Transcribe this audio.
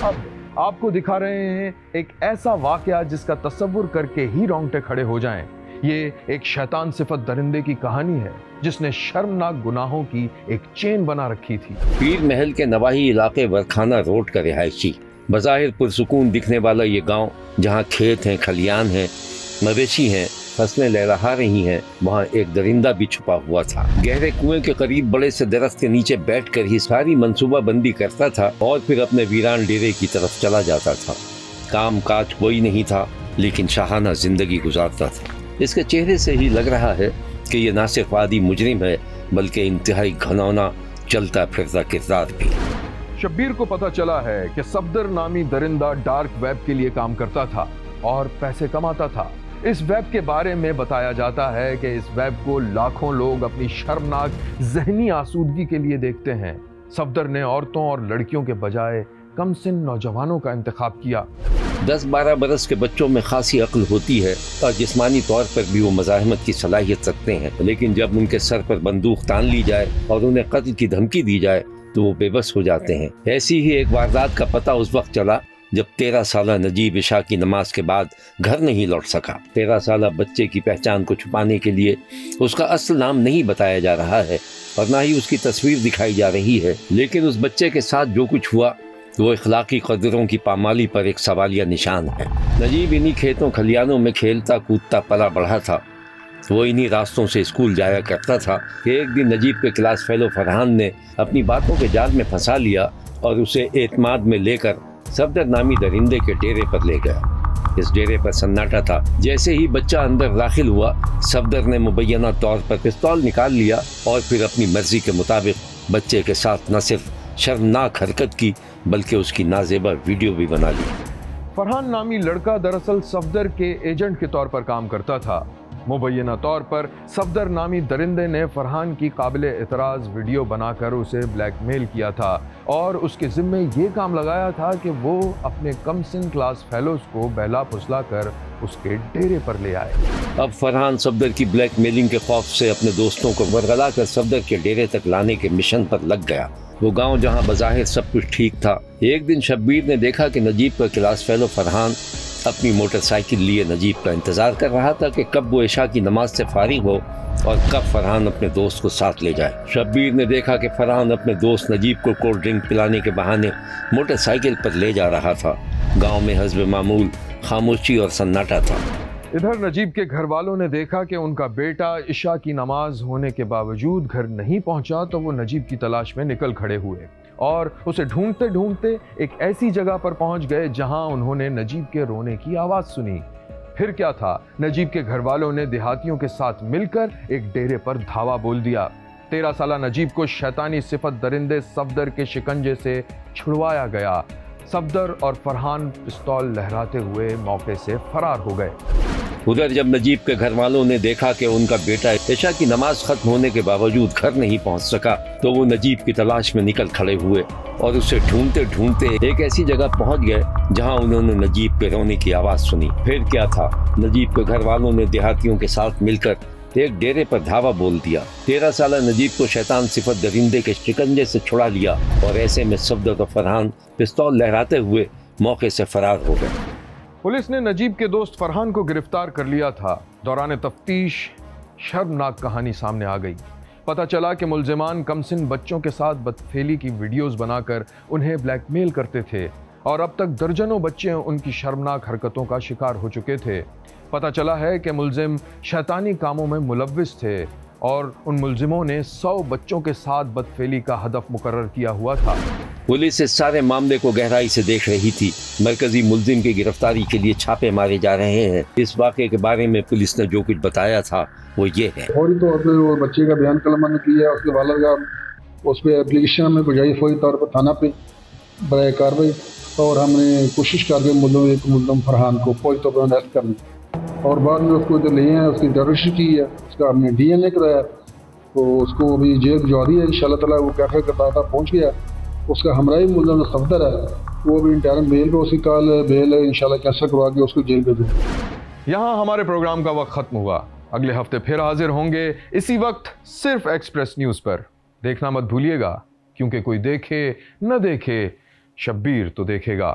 अब आपको दिखा रहे हैं एक ऐसा वाकया जिसका तस्वुर करके ही रोंगटे खड़े हो जाएं। ये एक शैतान सिफत दरिंदे की कहानी है जिसने शर्मनाक गुनाहों की एक चेन बना रखी थी। पीर महल के नवाही इलाके वरखाना रोड का रिहायशी बज़ाहिर पुरसुकून दिखने वाला ये गांव, जहां खेत हैं, खलियान हैं, मवेशी हैं, फसलें लहलहा रही हैं, वहाँ एक दरिंदा भी छुपा हुआ था। गहरे कुएं के करीब बड़े से दरख्त के नीचे बैठकर ही सारी मंसूबा बंदी करता था और फिर अपने वीरान डेरे की तरफ चला जाता था। काम काज कोई नहीं था, लेकिन शाहाना जिंदगी गुजारता था। इसके चेहरे से ही लग रहा है कि ये ना सिर्फ आदि मुजरिम है, बल्कि इंतहाई घनौना चलता फिरता किरदार भी। शब्बीर को पता चला है कि सफदर नामी दरिंदा डार्क वेब के लिए काम करता था और पैसे कमाता था। इस वेब के बारे में बताया जाता है कि इस वेब को लाखों लोग अपनी शर्मनाक ज़हनी आसूदगी के लिए देखते हैं। सफदर ने औरतों और लड़कियों के बजाय कमसिन नौजवानों का इंतखाब किया। 10-12 बरस के बच्चों में खासी अक्ल होती है और जिस्मानी तौर पर भी वो मज़ाहमत की सलाहियत रखते हैं, लेकिन जब उनके सर पर बंदूक तान ली जाए और उन्हें कत्ल की धमकी दी जाए तो वो बेबस हो जाते हैं। ऐसी ही एक वारदात का पता उस वक्त चला जब 13 साला नजीब इशा की नमाज के बाद घर नहीं लौट सका। 13 साला बच्चे की पहचान को छुपाने के लिए उसका असल नाम नहीं बताया जा रहा है और ना ही उसकी तस्वीर दिखाई जा रही है, लेकिन उस बच्चे के साथ जो कुछ हुआ वो इखलाकी कदरों की पामाली पर एक सवालिया निशान है। नजीब इन्हीं खेतों खलियानों में खेलता कूदता पला बढ़ा था। वो इन्हीं रास्तों से स्कूल जाया करता था कि एक दिन नजीब के क्लास फेलो फरहान ने अपनी बातों के जाल में फंसा लिया और उसे एतमाद में लेकर सफदर नामी दरिंदे के डेरे पर ले गया। इस डेरे पर सन्नाटा था। जैसे ही बच्चा अंदर दाखिल हुआ, सफदर ने मुबैना तौर पर पिस्तौल निकाल लिया और फिर अपनी मर्जी के मुताबिक बच्चे के साथ न सिर्फ शर्मनाक हरकत की, बल्कि उसकी नाजेबा वीडियो भी बना ली। फरहान नामी लड़का दरअसल सफदर के एजेंट के तौर पर काम करता था। मुबैना तौर पर सफदर नामी दरिंदे ने फरहान की काबिल एतराज़ वीडियो बनाकर उसे ब्लैकमेल किया था और उसके ज़िम्मे ये काम लगाया था कि वो अपने कमसिन क्लास फेलोज को बहला फुसला कर उसके डेरे पर ले आए। अब फरहान सफदर की ब्लैकमेलिंग के खौफ से अपने दोस्तों को बरगला कर सफदर के डेरे तक लाने के मिशन पर लग गया। वो गांव जहां बज़ाहिर सब कुछ ठीक था, एक दिन शब्बीर ने देखा कि नजीब का क्लास फेलो फरहान अपनी मोटरसाइकिल लिए नजीब का इंतजार कर रहा था कि कब वो इशा की नमाज से फारिग हो और कब फरहान अपने दोस्त को साथ ले जाए। शब्बीर ने देखा कि फरहान अपने दोस्त नजीब को कोल्ड ड्रिंक पिलाने के बहाने मोटरसाइकिल पर ले जा रहा था। गांव में हस्ब मामूल खामोशी और सन्नाटा था। इधर नजीब के घर वालों ने देखा कि उनका बेटा इशा की नमाज होने के बावजूद घर नहीं पहुंचा, तो वो नजीब की तलाश में निकल खड़े हुए और उसे ढूंढते ढूंढते एक ऐसी जगह पर पहुंच गए जहां उन्होंने नजीब के रोने की आवाज सुनी। फिर क्या था, नजीब के घर वालों ने देहातियों के साथ मिलकर एक डेरे पर धावा बोल दिया। 13 साला नजीब को शैतानी सिफत दरिंदे सफदर के शिकंजे से छुड़वाया गया। सफदर और फरहान पिस्तौल लहराते हुए मौके से फरार हो गए। उधर जब नजीब के घर वालों ने देखा कि उनका बेटा इशा की नमाज खत्म होने के बावजूद घर नहीं पहुंच सका, तो वो नजीब की तलाश में निकल खड़े हुए और उसे ढूंढते ढूंढते एक ऐसी जगह पहुंच गए जहां उन्होंने नजीब के रोने की आवाज सुनी। फिर क्या था, नजीब के घर वालों ने देहातियों के साथ मिलकर एक डेरे पर धावा बोल दिया। 13 साला नजीब को शैतान सिफत दरिंदे के शिकंजे से छुड़ा लिया और ऐसे में सफदर और फरहान पिस्तौल लहराते हुए मौके से फरार हो गए। पुलिस ने नजीब के दोस्त फरहान को गिरफ्तार कर लिया था। दौरान तफ्तीश शर्मनाक कहानी सामने आ गई। पता चला कि मुल्जिमान कमसिन बच्चों के साथ बदफेली की वीडियोस बनाकर उन्हें ब्लैकमेल करते थे और अब तक दर्जनों बच्चे उनकी शर्मनाक हरकतों का शिकार हो चुके थे। पता चला है कि मुल्जिम शैतानी कामों में मुलव्विस थे और उन मुल्जिमों ने 100 बच्चों के साथ बदफेली का हदफ मुकर्रर किया हुआ था। पुलिस इस सारे मामले को गहराई से देख रही थी। मरकजी मुल्जिम की गिरफ्तारी के लिए छापे मारे जा रहे हैं। इस वाक़े के बारे में पुलिस ने जो कुछ बताया था वो ये है। फौरी तौर पर वो बच्चे का बयान कलमबंद किया, उसके वालिद का उस पर एप्लीकेशन में बुझाई फौरी तौर पर थाना पे बराए कार्रवाई, और हमने कोशिश कर दी मुल्जिम फरहान को फौरी तौर पर अरेस्ट करने, और बाद में उसको जो लिए हैं उसकी इंटरोगेशन की है, उसका हमने DNA कराया, तो उसको अभी जेल भिजवा दी है इंशाल्लाह ताला। वो कैफे का दाता पहुँच गया। उसका हमराही मुल्जिम सफदर है, वो भी इंटरन बेल पे, उसकी कल बेल इंशाल्लाह कैंसिल करवा के उसको जेल भेज दें। यहाँ हमारे प्रोग्राम का वक्त खत्म हुआ। अगले हफ्ते फिर हाजिर होंगे इसी वक्त सिर्फ एक्सप्रेस न्यूज़ पर। देखना मत भूलिएगा, क्योंकि कोई देखे न देखे शब्बीर तो देखेगा।